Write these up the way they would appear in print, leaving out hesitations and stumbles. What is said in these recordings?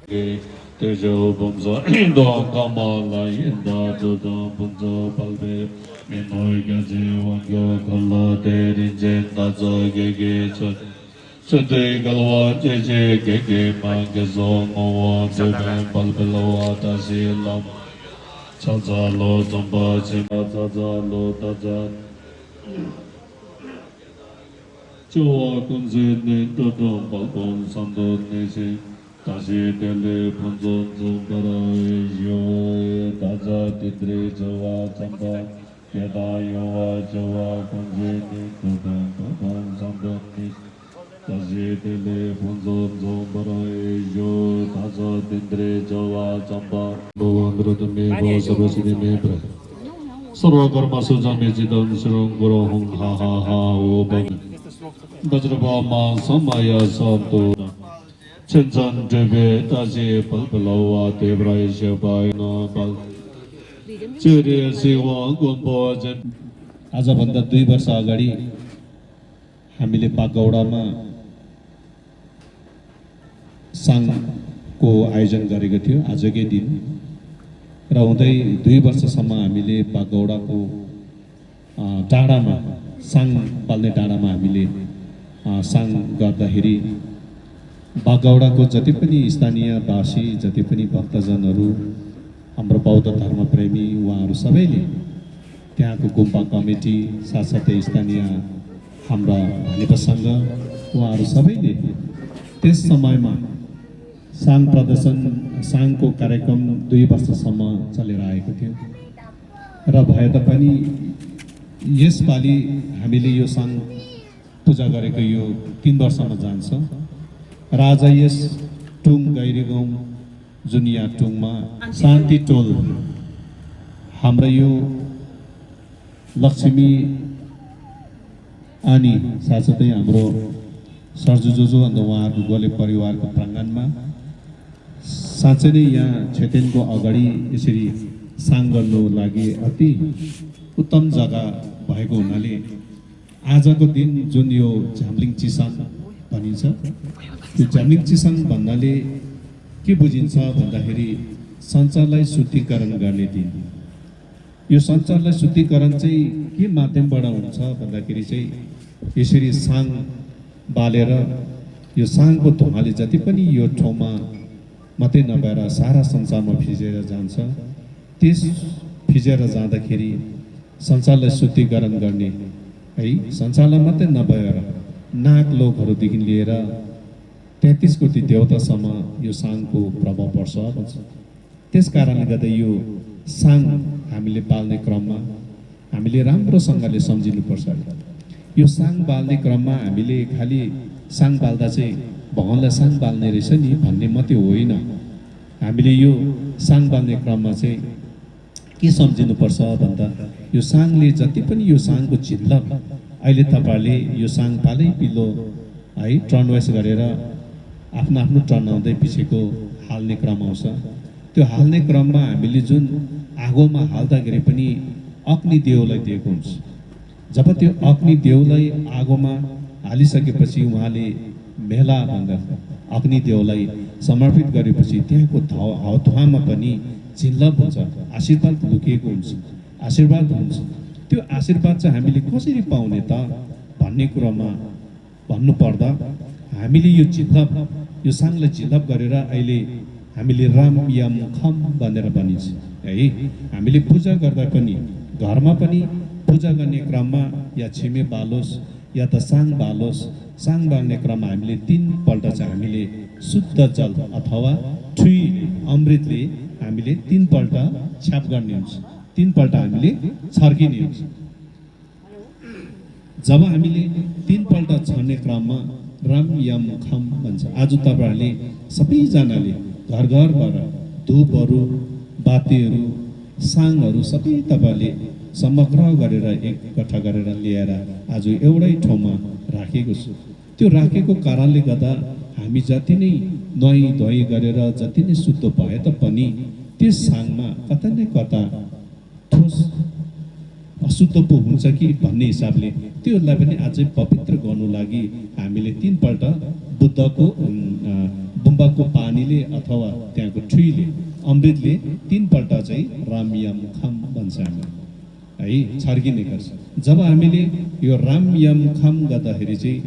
Tejo bumzo indo kamala inda jodo bumzo palbe minoy gaje wangyo kala derinje tazo gege chot chote galwa jeje gege mangezo ngowa bebe palbelo atasi lam chaza lo zamba chima chaza lo taza chowa kunze ne toto balkon sando nese 다시 델레 본존 좀바라요 다자 디드레 저와 잠바 게다 요와 저와 공제니 도동 삼도니 다시 델레 본존 좀바라요 다자 디드레 저와 잠바 보원드르드메 보서버시디메 브레 सर्वकर्म सुजामे जिदं श्रृं गुरो हुं हा हा हा ओ bug वज्रबामा समय संतो चंचन जबे ताजे पलपलवा देवराय शबाय न पल चेरे सेवा गुम्बो जन आज भन्दा 2 वर्ष अगाडि हामीले पागौडामा साङको आयोजन गरेको थियो आजकै दिन र हुँदै 2 वर्षसम्म हामीले पागौडाको डाँडामा साङ पाल्ने डाँडामा हामीले साङ गर्दाखेरि बागौडाको जति पनि स्थानीयवासी जति पनि भक्तजनहरू हाम्रो बौद्ध धर्मप्रेमी उहाँहरू सबैले त्यहाँको गुम्बा कमिटी साथसाथै स्थानीय हाम्रा भानिपा सङ्घ उहाँहरू सबैले त्यस समयमा साङ प्रदर्शन साङको कार्यक्रम 2 वर्षसम्म चलेर आएको थियो र भए तापनि यसपालि हामीले यो साङ पूजा गरेको यो 3 वर्षमा जान्छ र आज यस टुङ गैरीगाउँ जुन यहाँ टुङमा शान्ति टोल हाम्रो यो लक्ष्मी अनि साथसाथै हाम्रो सर्जु जोजो अन्त उहाँहरूको गोले परिवारको प्राङ्गणमा साँच्चै नै यहाँ क्षेत्रको अगाडि यसरी साङ गर्नु लागि अति उत्तम जग्गा भएको हुनाले आजको दिन जुन यो झ्याम्लिङ चिसाङ भनिन्छ यो झ्याम्लिङ चिसाङ भन्नाले के बुझिन्छ भन्दाखेरि सञ्चारलाई शुद्धिकरण गर्ने दिन यो सञ्चारलाई शुद्धिकरण चाहिँ के माध्यमबाट हुन्छ भन्दाखेरि चाहिँ यसरी साङ बालेर यो साङको धुवाले जति पनि यो ठाउँमा मात्रै नभएर सारा संसारमा फिजेर जान्छ त्यस फिजेर जाँदाखेरि संसारलाई शुद्धिकरण गर्ने है संसारलाई मात्रै नभएर नाग लोकहरूदेखि लिएर 33 कोटी देवतासम्म यो साङको प्रभाव पर्छ भन्छ त्यस कारणले गर्दा यो साङ हामीले पाल्ने क्रममा हामीले राम्रोसँगले सम्झिनुपर्छ यो साङ बाल्ने क्रममा हामीले खालि साङ बाल्दा चाहिँ भगवानलाई साङ बाल्ने रहेछ नि भन्ने मात्रै होइन हामीले यो साङ बाल्ने क्रममा चाहिँ के सम्झिनुपर्छ भन्दा यो साङले जति पनि यो साङको झिल्लक अहिले तपाईहरुले यो साङ पालै पिलो है टर्नवेस गरेर आफ्नो आफ्नो टर्न आउँदै पछिको हाल्ने क्रम आउँछ त्यो हाल्ने क्रममा हामीले जुन आगोमा हाल्दाखेरि पनि अग्नि देवलाई दिएको हुन्छ जब त्यो अग्नि देवलाई आगोमा हालिसकेपछि उहाँले मेला भन्दा अग्नि देवलाई समर्पित गरेपछि त्यहाँको धुवामा पनि झिल्लक हुन्छ आशीर्वाद लुकिएको हुन्छ आशीर्वाद हुन्छ त्यो आशीर्वाद चाहिँ हामीले कसरी पाउने त भन्ने कुरामा भन्नु पर्दा हामीले यो झिल्लक यो साङलाई झिल्लक गरेर अहिले हामीले राम या मुखम भनेर भनिन्छ है हामीले पूजा गर्दा पनि घरमा पनि पूजा गर्ने क्रममा या छिमे बालोस् या त साङ बालोस् साङ बाल्ने क्रममा हामीले 3 पल्ट चाहिँ हामीले शुद्ध जल अथवा ठुई अमृतले हामीले 3 पल्ट छ्याप गर्ने हुन्छ 3 पल्ट हामीले छर्किने हुन्छ जब हामीले 3 पल्ट छर्ने क्रममा राम या मुखम भन्छ आज तपाईहरुले सबैजनाले घर घरबाट धूपहरू बातीहरू साङहरू सबै तपाईले समग्र गरेर एकट्ठा गरेर ल्याएर आज एउटै ठाउँमा राखेको छु त्यो राखेको कारणले गर्दा हामी जति नै नुहाई धुवाई गरेर जति नै शुद्ध भए तापनि त्यस साङमा कता न कता ठोस अशुद्ध पो हुन्छ कि भन्ने हिसाबले त्योलाई पनि अझै पवित्र गर्नु लागि हामीले 3 पल्ट बुद्धको बुम्बाको पानीले अथवा त्यहाँको ट्रीले अमृतले 3 पल्ट चाहिँ राम यम खम भन्छ हामी है छर्किने गर्छ। जब हामीले यो राम यम खम गर्दाखेरि चाहिँ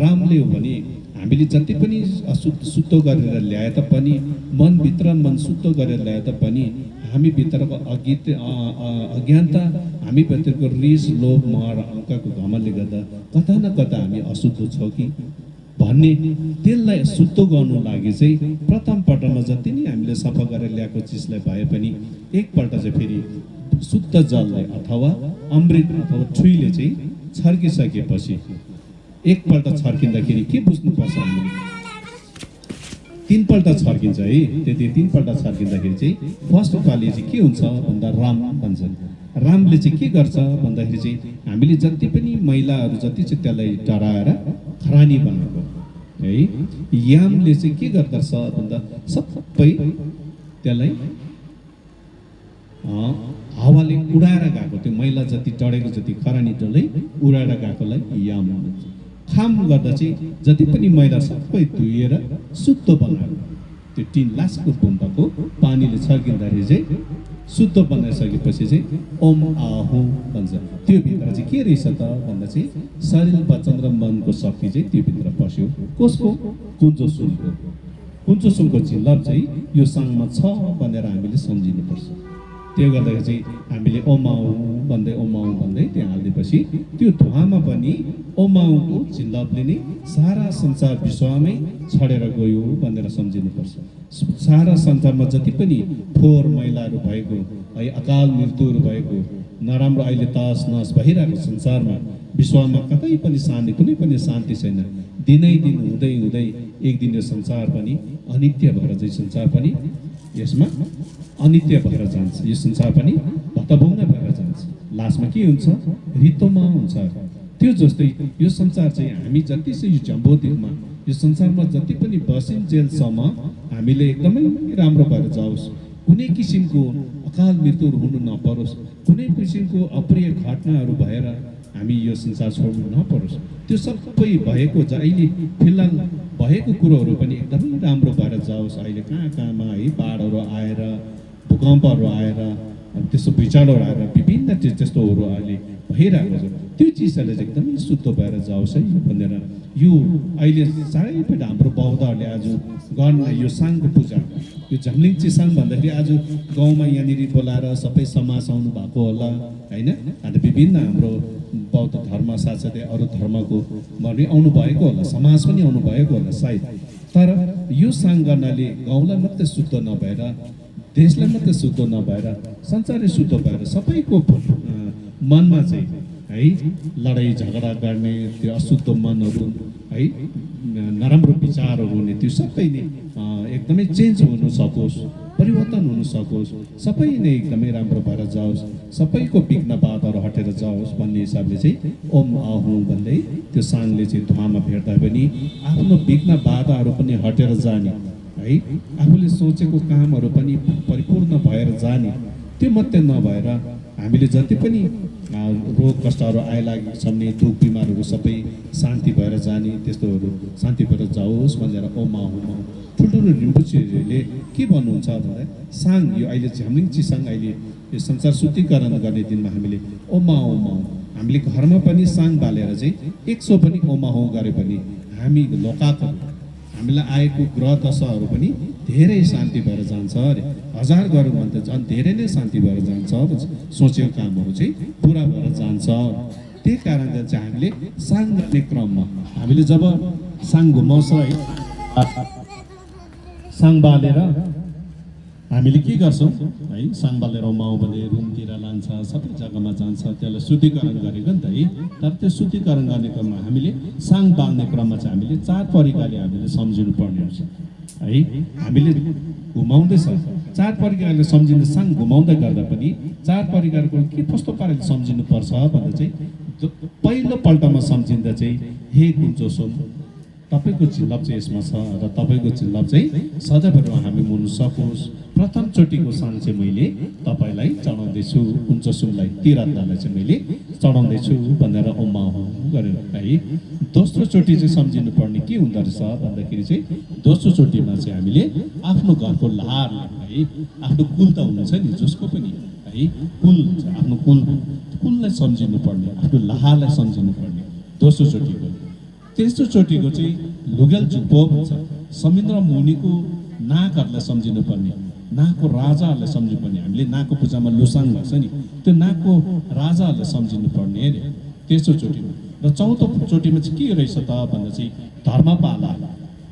रामले हो भने हामीले जति पनि शुद्ध गरेर ल्याए तापनि मनभित्र मन शुद्ध गरेर ल्याए तापनि हामी भित्रको अज्ञानता हामी भित्रको रिस लोभ मोह र अहंकारको घमण्डले गर्दा कता न कता हामी अशुद्ध छौँ कि भन्ने त्यसलाई शुद्ध गर्नु लागि चाहिँ प्रथम पटकमा जति नै हामीले सफा गरेर ल्याएको चिजलाई भए पनि एकपल्ट चाहिँ फेरि शुद्ध जलले अथवा अमृत अथवा ट्रीले चाहिँ छर्किसकेपछि एकपल्ट छर्किँदाखेरि के बुझ्नुपर्छ हामीले 3 पल्ट छर्किन्छ है। त्यति 3 पल्ट छर्किँदाखेरि चाहिँ फर्स्ट पालि चाहिँ के हुन्छ भन्दा राम भन्छन्। रामले चाहिँ के गर्छ भन्दाखेरि चाहिँ हामीले जति पनि मैलाहरू जति चाहिँ त्यसलाई डराएर खरानी बनाएको है। यामले चाहिँ के गर्दछ भन्दा सबै त्यसलाई हावाले उडाएर गएको त्यो मैला जति डढेको जति खरानी डल्लै उडाएर गएकोलाई याम भन्छ। खाम गर्दा चाहिँ जति पनि मैला सबै धुएर शुद्ध बनाएको त्यो 3 लासको बुम्बाको पानीले छर्किँदाखेरि चाहिँ शुद्ध बनाइसकेपछि चाहिँ ओम आहु भन्छ। त्यो भित्र चाहिँ के रहेछ त भन्दा चाहिँ शरीर वचन र मनको शक्ति चाहिँ त्यो भित्र पस्यो। कसको कुञ्जो सुनको कुञ्जो सुनको झिल्लर चाहिँ यो साङमा छ भनेर हामीले सम्झिनुपर्छ। त्यो गर्दाखेरि चाहिँ हामीले ओमाउ भन्दै त्यहाँ हालिदिएपछि त्यो धुवामा पनि ओमाउको झिल्लपले नै सारा संसार विश्वमै छडेर गयो भनेर सम्झिनुपर्छ। सारा संसारमा जति पनि फोहोर मैलाहरू भएको है अकाल मृत्युहरू भएको नराम्रो अहिले तहस नहस भइरहेको संसारमा विश्वमा कतै पनि शान्ति कुनै पनि शान्ति छैन। दिनै दिन हुँदै हुँदै एक दिन यो संसार पनि अनित्य भएर चाहिँ संसार पनि यसमा अनित्य भएर जान्छ। यो संसार पनि भत्तभङ्ग भएर जान्छ। लास्टमा के हुन्छ रितोमा हुन्छ। त्यो जस्तै यो संसार चाहिँ हामी जति चाहिँ यो जम्बोद्वीपमा यो संसारमा जति पनि बसिन्जेलसम्म हामीले एकदमै राम्रो भएर जाओस्। कुनै किसिमको अकाल मृत्युहरू हुनु नपरोस्। कुनै किसिमको अप्रिय घटनाहरू भएर हामी यो संसार छोड्नु नपरोस्। त्यो सबै भएको अहिले फिलहाल भएको कुरोहरू पनि एकदमै राम्रो भएर जाओस्। अहिले कहाँमा है बाढहरू आएर भूकम्पहरू आएर त्यस्तो भुइँचालोहरू आएर विभिन्न त्यस्तोहरू अहिले भइरहेको छ। त्यो चिजहरूले चाहिँ एकदमै शुद्ध भएर जाओस् है भनेर यो अहिले चारैपट्टि हाम्रो बौद्धहरूले आज गर्न यो साङको पूजा यो झम्लिङची साङ भन्दाखेरि आज गाउँमा यहाँनिर बोलाएर सबै समाज आउनु भएको होला होइन। अन्त विभिन्न हाम्रो बौद्ध धर्म साथसाथै अरू धर्मको पनि आउनु भएको होला समाज पनि आउनु भएको होला सायद। तर यो साङ गर्नाले गाउँलाई मात्रै शुद्ध नभएर देशलाई मात्रै शुद्ध नभएर संसारै शुद्ध भएर सबैको मनमा चाहिँ है लडाइँ झगडा गर्ने त्यो अशुद्ध मनहरू है नराम्रो विचारहरू हुने त्यो सबै नै एकदमै चेन्ज हुन सकोस् परिवर्तन हुन सकोस्। सबै नै एकदमै राम्रो भएर जाओस्। सबैको विघ्न बाधाहरू हटेर जाओस् भन्ने हिसाबले चाहिँ ओम आहु भन्दै त्यो साङले चाहिँ धुवामा भेट्दा पनि आफ्नो विघ्न बाधाहरू पनि हटेर जाने है आफूले सोचेको कामहरू पनि परिपूर्ण भएर जाने। त्यो मात्रै नभएर हामीले जति पनि रोग कष्टहरू आइलागेको छ भने दुख बिमारहरू सबै शान्ति भएर जाने त्यस्तोहरू शान्ति भएर जाओस् भनेर ओम आहु ठुल्ठुलो रिम्पुचीहरूले के भन्नुहुन्छ भन्दा साङ यो अहिले झम्लिङची साङ अहिले यो संसार शुद्धिकरण गर्ने दिनमा हामीले ओमा हामीले घरमा पनि साङ बालेर चाहिँ 100 पनि ओमा हो गरे पनि हामी लोकाको हामीलाई आएको ग्रह दशाहरू पनि धेरै शान्ति भएर जान्छ अरे। 1000 गरौँ भने त झन् धेरै नै शान्ति भएर जान्छ। सोचेको कामहरू चाहिँ पुरा भएर जान्छ। त्यही कारणले चाहिँ हामीले साङ गर्ने क्रममा हामीले जब साङ घुमाउँछ है साङ बालेर हामीले के गर्छौँ है साङ बालेर माउ भने रुमतिर लान्छ सबै जग्गामा जान्छ त्यसलाई शुद्धिकरण गरेको नि त है। तर त्यो शुद्धिकरण गर्ने क्रममा हामीले साङ बाल्ने क्रममा चाहिँ हामीले 4 परिकारले हामीले सम्झिनु पर्ने हुन्छ है। हामीले घुमाउँदैछ 4 परिकारले सम्झिँदा साङ घुमाउँदै गर्दा पनि 4 परिकारको के कस्तो पाराले सम्झिनुपर्छ भन्दा चाहिँ पहिलो पल्टमा सम्झिँदा चाहिँ हे कुञ्जो सोम तपाईँको झिलप चाहिँ यसमा छ र तपाईँको झिलप चाहिँ सधैँभरि हामी मुन्नु सकोस्। प्रथमचोटिको साङ चाहिँ मैले तपाईँलाई चढाउँदैछु, कुञ्चसुङलाई तिरत्नालाई चाहिँ मैले चढाउँदैछु भनेर ओमा हो गरेर है। दोस्रो चोटि चाहिँ सम्झिनु पर्ने के हुँदो रहेछ भन्दाखेरि चाहिँ दोस्रो चोटिमा चाहिँ हामीले आफ्नो घरको लाहारलाई है, आफ्नो कुल त हुनुहुन्छ नि जसको पनि है, कुल हुन्छ, आफ्नो कुललाई सम्झिनु पर्ने, आफ्नो लाहारलाई सम्झिनु पर्ने दोस्रो चोटिको। तेस्रो चोटिको चाहिँ लुगेल जुप्पो भन्छ, समुद्र मुनिको नागहरूलाई सम्झिनु पर्ने, नागको राजाहरूलाई सम्झिनु पर्ने। हामीले नागको पूजामा लोसाङ भन्छ नि, त्यो नागको राजाहरूलाई सम्झिनु पर्ने अरे तेस्रो चोटिमा। र चौथो चोटिमा चाहिँ के रहेछ त भन्दा चाहिँ धर्मपाला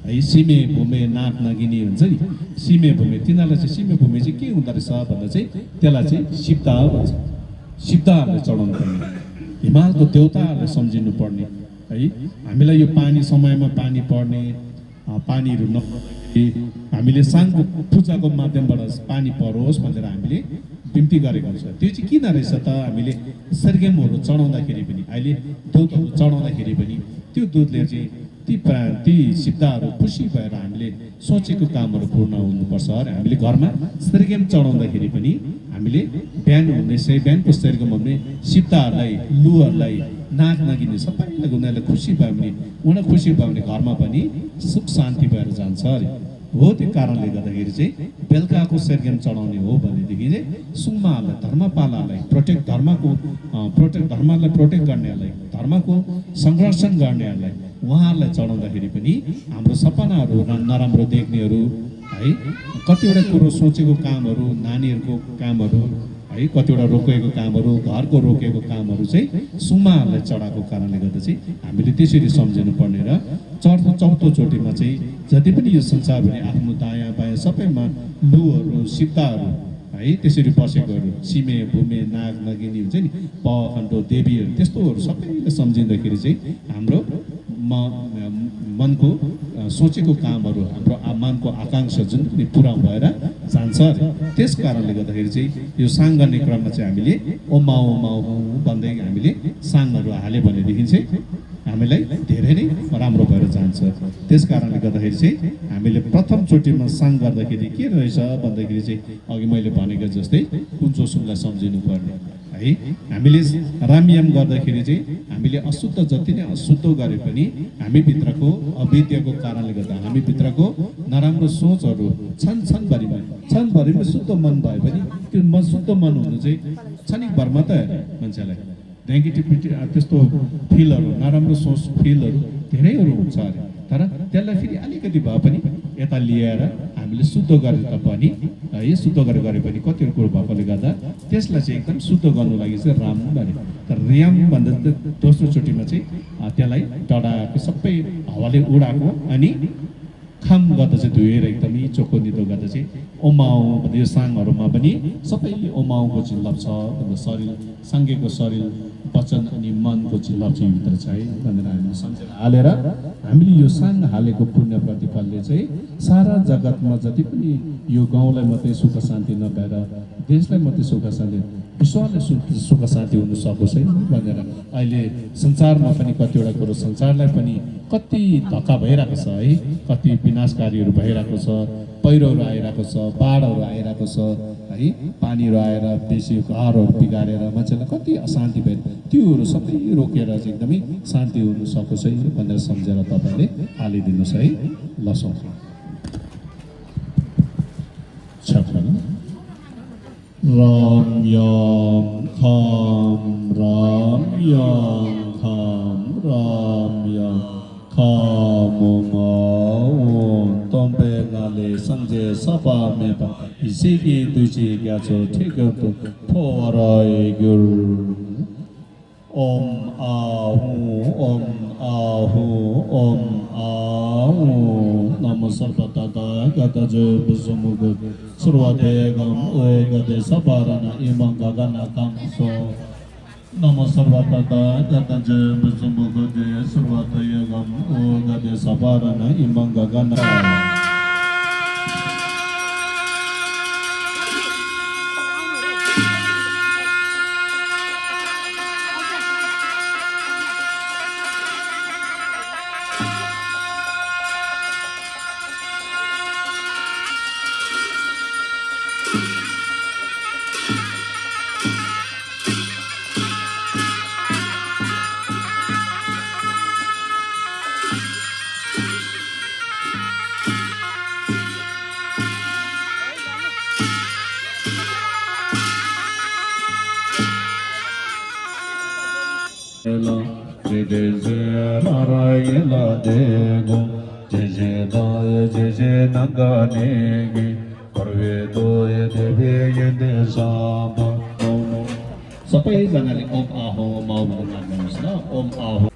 है, सिमे भूमे नाग नागिनी हुन्छ नि, सिमे भूमे, तिनीहरूलाई चाहिँ सिमे भूमे चाहिँ के हुँदो रहेछ भन्दा चाहिँ त्यसलाई चाहिँ सिप्ता भन्छ, सिप्ताहरूलाई चढाउनु पर्ने, हिमालको देउताहरूलाई सम्झिनु पर्ने है। हामीलाई यो पानी समयमा पानी पर्ने, पानीहरू नपर्दाखेरि हामीले साङको पूजाको माध्यमबाट पानी परोस् भनेर हामीले बिन्ती गरेको हुन्छ। त्यो चाहिँ किन रहेछ त, हामीले सर्गेमहरू चढाउँदाखेरि पनि, अहिले दुधहरू चढाउँदाखेरि पनि त्यो दुधले चाहिँ ती सिद्धाहरू खुसी भएर हामीले सोचेको कामहरू पूर्ण हुनुपर्छ। र हामीले घरमा सर्गेम चढाउँदाखेरि पनि हामीले बिहानको सर्गेम हुने सिद्धाहरूलाई, लुहरूलाई, नाग नागिने सबैलाई उनीहरूलाई खुसी भयो भने, उनीहरू खुसी भयो भने घरमा पनि सुख शान्ति भएर जान्छ अरे। हो त्यो कारणले गर्दाखेरि चाहिँ बेलुकाको सर्गेम चढाउने हो भनेदेखि चाहिँ सुम्माहरूलाई, धर्मपालालाई, धर्मलाई प्रोटेक्ट गर्नेहरूलाई, धर्मको संरक्षण गर्नेहरूलाई उहाँहरूलाई चढाउँदाखेरि पनि हाम्रो सपनाहरू नराम्रो देख्नेहरू है, कतिवटा कुरो सोचेको कामहरू, नानीहरूको कामहरू है, कतिवटा रोकेको कामहरू, घरको रोकेको कामहरू चाहिँ सुम्माहरूलाई चढाएको कारणले गर्दा चाहिँ हामीले त्यसरी सम्झिनु पर्ने। र चौथो चोटिमा चाहिँ जति पनि यो संसारभरि आफ्नो दायाँ बायाँ सबैमा लुहरू, सिप्ताहरू है, त्यसरी बसेकोहरू, सिमे भूमे नाग नागिनी हुन्छ नि, पखण्डो देवीहरू, त्यस्तोहरू सबैले सम्झिँदाखेरि चाहिँ हाम्रो मनको सोचेको कामहरू, हाम्रो मनको आकाङ्क्षा जुन पनि पुरा भएर जान्छ। त्यस कारणले गर्दाखेरि चाहिँ यो साङ गर्ने क्रममा चाहिँ हामीले ओमाउ ओमाउ भन्दै हामीले साङहरू हाल्यो भनेदेखि चाहिँ हामीलाई धेरै नै राम्रो भएर जान्छ। त्यस कारणले गर्दाखेरि चाहिँ हामीले प्रथम चोटिमा साङ गर्दाखेरि के रहेछ भन्दाखेरि चाहिँ अघि मैले भनेको जस्तै कुञ्चोसुङलाई सम्झिनु पर्ने है। हामीले रामयाम गर्दाखेरि चाहिँ हामीले अशुद्ध जति नै अशुद्ध गरे पनि हामीभित्रको अविद्याको कारणले गर्दा हामीभित्रको नराम्रो सोचहरू क्षणभरिमा शुद्ध मन भयो भने त्यो शुद्ध मन हुनु चाहिँ क्षणिकभरमा त मान्छेलाई नेगेटिभिटी त्यस्तो फिलहरू, नराम्रो सोच फिलहरू धेरैहरू हुन्छ अरे। तर त्यसलाई फेरि अलिकति भए पनि यता लिएर हामीले शुद्ध गरे तापनि है, शुद्ध गरे पनि कतिवटा कुरो भएकोले गर्दा त्यसलाई चाहिँ एकदम शुद्ध गर्नु लागि चाहिँ राम गरे। तर रियाम भन्दा दोस्रो चोटिमा चाहिँ त्यसलाई डढाएको सबै हावाले उडाएको अनि खाम गर्दा चाहिँ धोएर एकदमै चोखो नितो गर्दा चाहिँ ओमाउ भन्दा यो साङहरूमा पनि सबै ओमाउको झिल्लप छ भन्दा शरीर साङ्गेको शरीर वचन अनि मनको झिल्लप चाहिँ भित्र छ है भनेर हामीले सम्झेर हालेर हामीले यो साङ हालेको पुण्य प्रतिफलले चाहिँ सारा जगतमा जति पनि यो गाउँलाई मात्रै सुख शान्ति नभएर देशलाई मात्रै सुख शान्ति, विश्वलाई सुख शान्ति हुन सकोस् है भनेर अहिले संसारमा पनि कतिवटा कुरो संसारलाई पनि कति धक्का भइरहेको छ है, कति विनाशकारीहरू भइरहेको छ, पहिरोहरू आइरहेको छ, बाढहरू आइरहेको छ है, पानीहरू आएर बेसी घरहरू बिगारेर मान्छेलाई कति अशान्ति भयो, त्योहरू सबै रोकेर चाहिँ एकदमै शान्ति हुन सकोस् है भनेर सम्झेर तपाईँले हालिदिनुहोस् है। लसौँ राम याम खाम राम याम खाम राम याम खाम ओम तोम्बे नाले संजे सपा में पा इसी की तुझे क्या चो ठीक तो फोराय गुर ओम आहू ओम आहू ओम आहू नमो सर्वदा गज बुजुमुग सर्वदे गम ओ गदे सपारना इमं गगना काम सो नमो सर्वदा गज बुजुमुग दे सर्वदे गम ओ गदे सपारना इमं गगना देगो जे दाय जे नगानेगी परवे दोय देवे यदे साब सबैजनाले ओम आहो माउ भनेर भन्नुहोस् न ओम आहो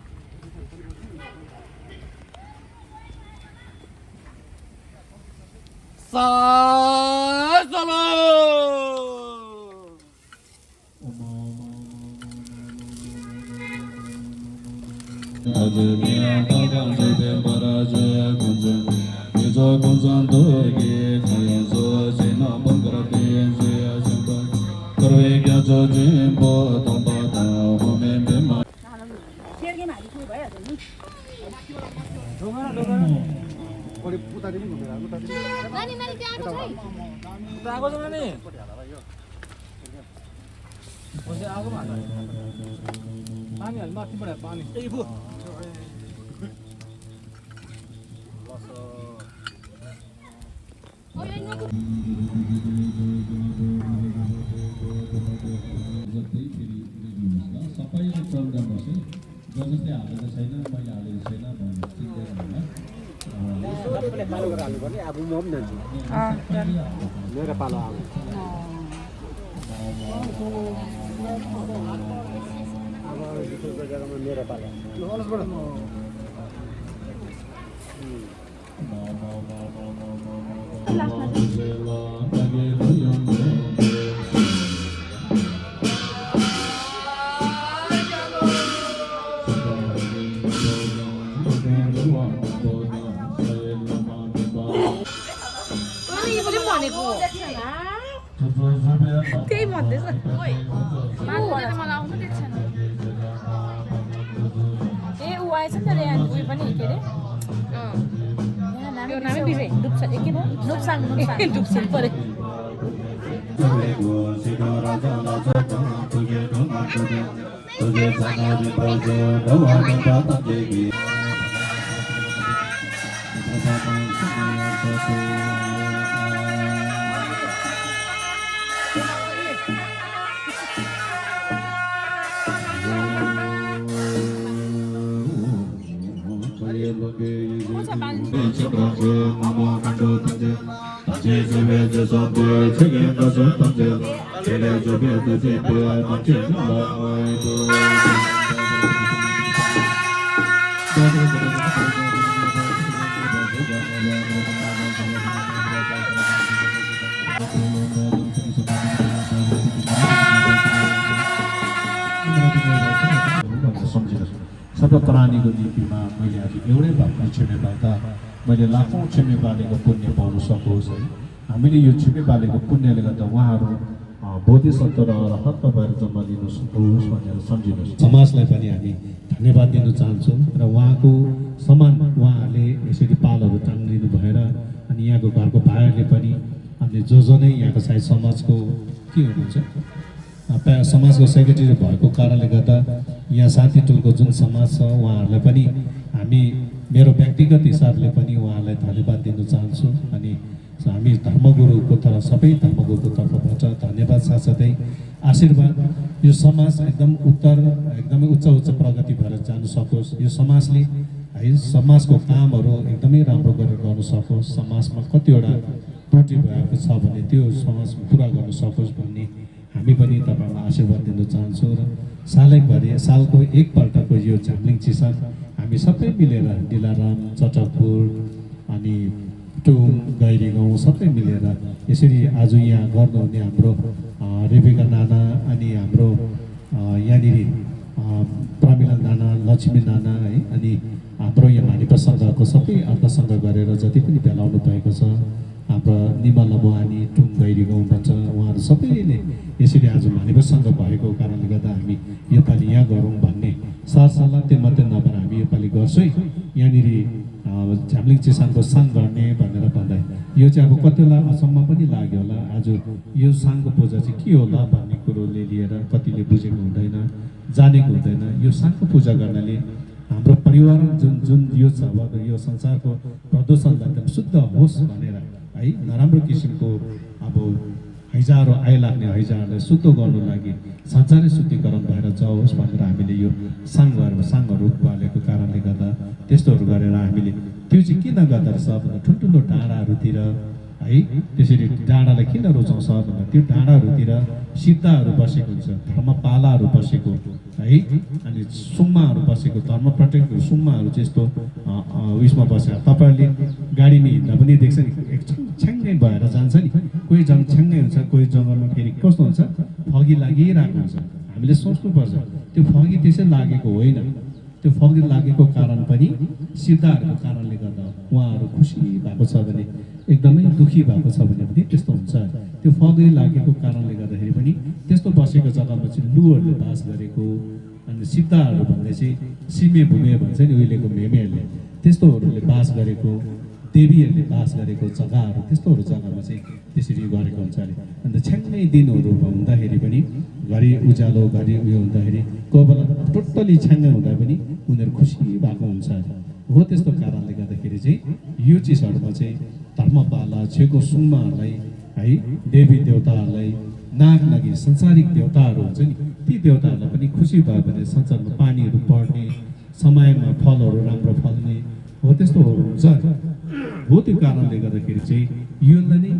सबैले प्रयोग गर्नुहोस् है जो जसले हालेको छैन मैले हालेको छैन भन्नु सिक्दैन मेरो पालो आऊ मेरो पालो त्यही भन्दैछ मलाई आउनु दिएको छैन ए ऊ आएछ नि त यहाँ उयो पनि के अरे यो नामै बिर्सेँ डुब्छ के हो डुब्साङ डुब्सिन परे सबै प्राणीको निम्तिमा मैले आज एउटै भक्ति छिमे बाल्दा मैले लाखौँ छिमे बालेको पुण्य पाउन सकोस् है हामीले यो छिमे बालेको पुण्यले गर्दा उहाँहरू बोधिसत्व र अर्हत भएर जन्म लिन सकोस् भनेर सम्झिनुहोस् समाजलाई पनि हामी धन्यवाद दिन चाहन्छौँ र उहाँको समान उहाँहरूले यसरी पालहरू टाङ्गिनु भएर अनि यहाँको घरको भाइहरूले पनि अनि जो नै यहाँको सायद समाजको के हुनुहुन्छ समाजको सेक्रेटरी भएको कारणले गर्दा यहाँ शान्ति टोलको जुन समाज छ उहाँहरूलाई पनि हामी मेरो व्यक्तिगत हिसाबले पनि उहाँलाई धन्यवाद दिन चाहन्छु अनि हामी धर्मगुरुको तर्फ सबै धर्मगुरुको तर्फबाट धन्यवाद साथसाथै आशीर्वाद यो समाज एकदमै उच्च प्रगति भएर जानु सकोस् यो समाजले है समाजको कामहरू एकदमै राम्रो गरेर गर्न सकोस् समाजमा कतिवटा त्रुटि भएको छ भने त्यो समाज पुरा गर्न सकोस् भन्ने हामी पनि तपाईँलाई आशीर्वाद दिन चाहन्छौँ र सालको एकपल्टको यो झाम्लिङ चिसा हामी सबै मिलेर दिलाराम चटकपुर अनि टुङ गैरी गाउँ सबै मिलेर यसरी आज यहाँ गर्नुहुने हाम्रो रेबिका नाना अनि हाम्रो यहाँनिर प्रमिला नाना लक्ष्मी नाना है अनि हाम्रो यहाँ मानिपा सङ्घको सबै अर्धसङ्घ गरेर जति पनि भेलाउनु भएको छ हाम्रो निमल बुहानी टुङ गैरी गाउँ भन्छ उहाँहरू सबैले यसरी आज मानिपा सङ्घ भएको कारणले गर्दा हामी योपालि यहाँ गरौँ भन्ने सरसल्लाह त्यो मात्रै नभएर हामी योपालि गर्छौँ है यहाँनिर झाम्लिङ चिसाङको साङ गर्ने भनेर भन्दा यो चाहिँ अब कतिलाई असम्म पनि लाग्यो होला आज यो साङको पूजा चाहिँ के होला भन्ने कुरोले लिएर कतिले बुझेको हुँदैन जानेको हुँदैन यो साङको पूजा गर्नाले हाम्रो परिवार जुन यो छ यो संसारको प्रदूषणलाई शुद्ध होस् भनेर है नराम्रो किसिमको अब हैजाहरू आइलाग्ने हैजाहरूलाई शुद्ध गर्नु लागि संसारै शुद्धिकरण भएर जाओस् भनेर हामीले यो साङहरू बालेको कारणले गर्दा त्यस्तोहरू गरेर हामीले त्यो चाहिँ किन गर्दो रहेछ भन्दा ठुल्ठुलो डाँडाहरूतिर है त्यसरी डाँडालाई किन रुचाउँछ भन्दा त्यो डाँडाहरूतिर सिद्धहरू बसेको हुन्छ धर्मपालाहरू बसेको है अनि सुम्माहरू बसेको धर्म प्रटेक्टहरू सुम्माहरू चाहिँ यस्तो उयसमा बसेर तपाईँहरूले गाडीमा हिँड्दा पनि देख्छ नि छ्याङ्गै भएर जान्छ नि कोही जग्गा छ्याङ्गै हुन्छ कोही जग्गामा फेरि कस्तो हुन्छ फगी लागिरहेको हुन्छ हामीले सोच्नुपर्छ त्यो फगी त्यसै लागेको होइन त्यो फगी लागेको कारण पनि सिद्धहरूको कारणले गर्दा उहाँहरू खुसी भएको छ भने एकदमै दुखी भएको छ भने पनि त्यस्तो हुन्छ त्यो फगी लागेको कारणले गर्दाखेरि पनि त्यस्तो बसेको जग्गामा चाहिँ लुहरूले बास गरेको अनि सिद्धहरू भन्ने चाहिँ सिमे भूमे भन्छ नि उहिलेको मेमेहरूले त्यस्तोहरूले बास गरेको देवीहरूले बास गरेको जग्गाहरू त्यस्तोहरू जग्गामा चाहिँ त्यसरी गरेको हुन्छ अरे अन्त छ्याङ्गै दिनहरू हुँदाखेरि पनि घरि उज्यालो घरि उयो हुँदाखेरि कोही बेला टोटल्ली छ्याङ्गै हुँदा पनि उनीहरू खुसी भएको हुन्छ हो त्यस्तो कारणले गर्दाखेरि चाहिँ यो चिजहरूमा चाहिँ धर्मपाला छेको सुम्माहरूलाई है देवी देवताहरूलाई नाग नागी संसारिक देवताहरू हुन्छ नि ती देवताहरूलाई पनि खुसी भयो भने संसारमा पानीहरू पर्ने समयमा फलहरू राम्रो फल्ने हो त्यस्तोहरू हुन्छ हो त्यो कारणले गर्दाखेरि चाहिँ योलाई नै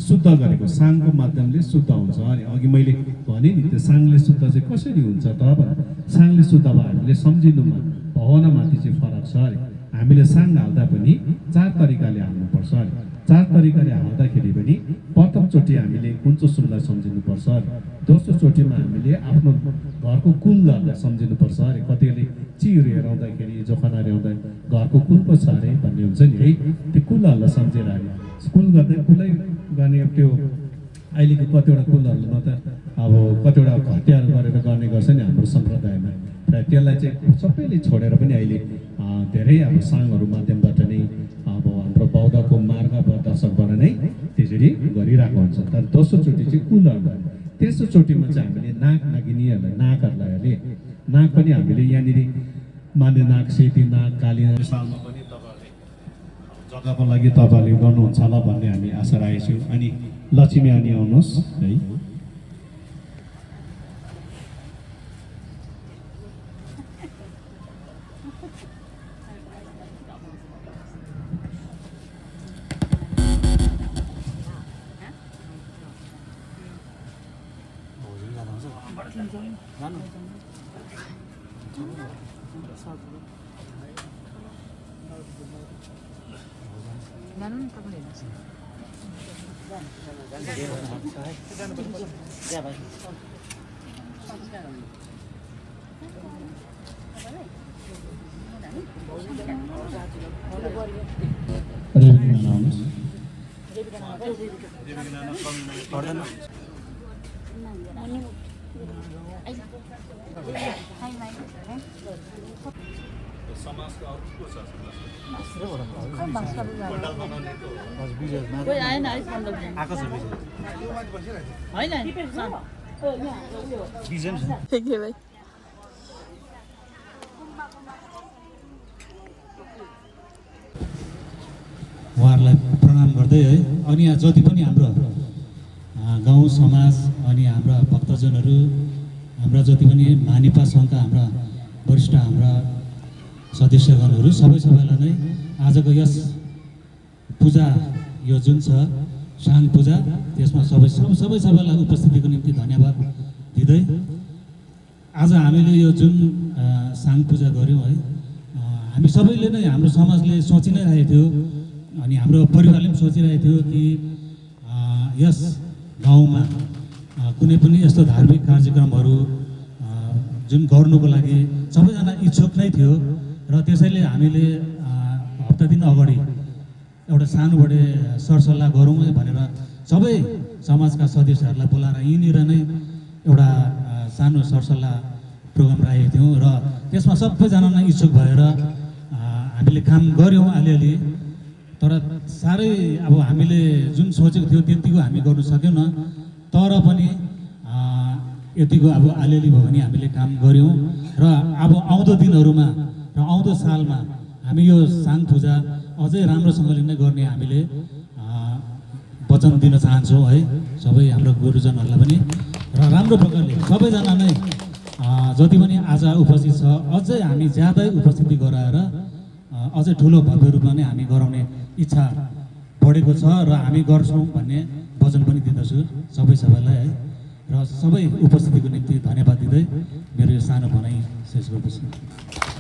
शुद्ध गरेको साङको माध्यमले शुद्ध हुन्छ अनि अघि मैले भने नि त्यो साङले शुद्ध चाहिँ कसरी हुन्छ त भने साङले शुद्ध भयो हामीले सम्झिनुमा भावनामाथि चाहिँ फरक छ अरे हामीले साङ हाल्दा पनि 4 तरिकाले हाल्नुपर्छ अरे 4 तरिकाले हाल्दाखेरि पनि प्रथमचोटि हामीले कुञ्चोसुमलाई सम्झिनुपर्छ अरे दोस्रो चोटिमा हामीले आफ्नो घरको कुलहरूलाई सम्झिनुपर्छ अरे कतिले चिर हेराउँदाखेरि जोखाना हेराउँदा घरको कुल पो छ अरे भन्ने हुन्छ नि है त्यो कुलहरूलाई सम्झेर अरे कुल गर्दै कुलै गर्ने त्यो अहिलेको कतिवटा कुलहरूमा त अब कतिवटा हत्याहरू गरेर गर्ने गर्छ नि हाम्रो सम्प्रदायमा र त्यसलाई चाहिँ सबैले छोडेर पनि अहिले धेरै अब साङहरू माध्यमबाट नै अब हाम्रो बौद्धको मार्ग दशकबाट नै त्यसरी गरिरहेको हुन्छ तर दोस्रो चोटि चाहिँ कुलहरूलाई तेस्रो चोटिमा चाहिँ हामीले नाग नागिनीहरूलाई नागहरूलाई अहिले नाग पनि हामीले यहाँनिर माने नाग सेती नाग काली सालमा पनि तपाईँहरूले जग्गाको लागि तपाईँहरूले गर्नुहुन्छ होला भन्ने हामी आशा राखेको छौँ अनि लक्ष्मी अनि आउनुहोस् है 나는 까불이 났어. कोही आएन अलिक पन्ध्र आएको छ होइन भाइ उहाँहरूलाई प्रणाम गर्दै है अनि यहाँ जति पनि हाम्रो गाउँ समाज अनि हाम्रा भक्तजनहरू हाम्रा जति पनि मानिपा सङ्घका हाम्रा वरिष्ठ हाम्रा सदस्यगणहरू सबैलाई नै आजको यस पूजा यो जुन छ साङ पूजा त्यसमा सबैलाई उपस्थितिको निम्ति धन्यवाद दिँदै आज हामीले यो जुन साङ पूजा गऱ्यौँ है हामी सबैले नै हाम्रो समाजले सोचि नै रहेको थियो अनि हाम्रो परिवारले पनि सोचिरहेको थियो कि यस गाउँमा कुनै पनि यस्तो धार्मिक कार्यक्रमहरू जुन गर्नुको लागि सबैजना इच्छुक नै थियो र त्यसैले हामीले हप्ता दिन अगाडि एउटा सानोबडे सरसल्लाह गरौँ भनेर सबै समाजका सदस्यहरूलाई बोलाएर यहीँनिर नै एउटा सानो सरसल्लाह प्रोग्राम राखेको थियौँ र त्यसमा सबैजना नै इच्छुक भएर हामीले काम गऱ्यौँ अलिअलि तर साह्रै अब हामीले जुन सोचेको थियो त्यतिको हामी गर्नु सकेनौँ तर पनि यतिको अब अलिअलि भयो भने हामीले काम गऱ्यौँ र अब आउँदो दिनहरूमा र आउँदो सालमा हामी यो साङ पूजा अझै राम्रोसँगले नै गर्ने हामीले वचन दिन चाहन्छौँ है सबै हाम्रो गुरुजनहरूलाई पनि र राम्रो प्रकारले सबैजना नै जति पनि आज उपस्थित छ अझै हामी ज्यादै उपस्थिति गराएर अझै ठुलो भव्य रूपमा नै हामी गराउने इच्छा बढेको छ र हामी गर्छौँ भन्ने वचन पनि दिँदछु सबैलाई है र सबै उपस्थितिको निम्ति धन्यवाद दिँदै मेरो यो सानो भनाइ शेष गर्दछु।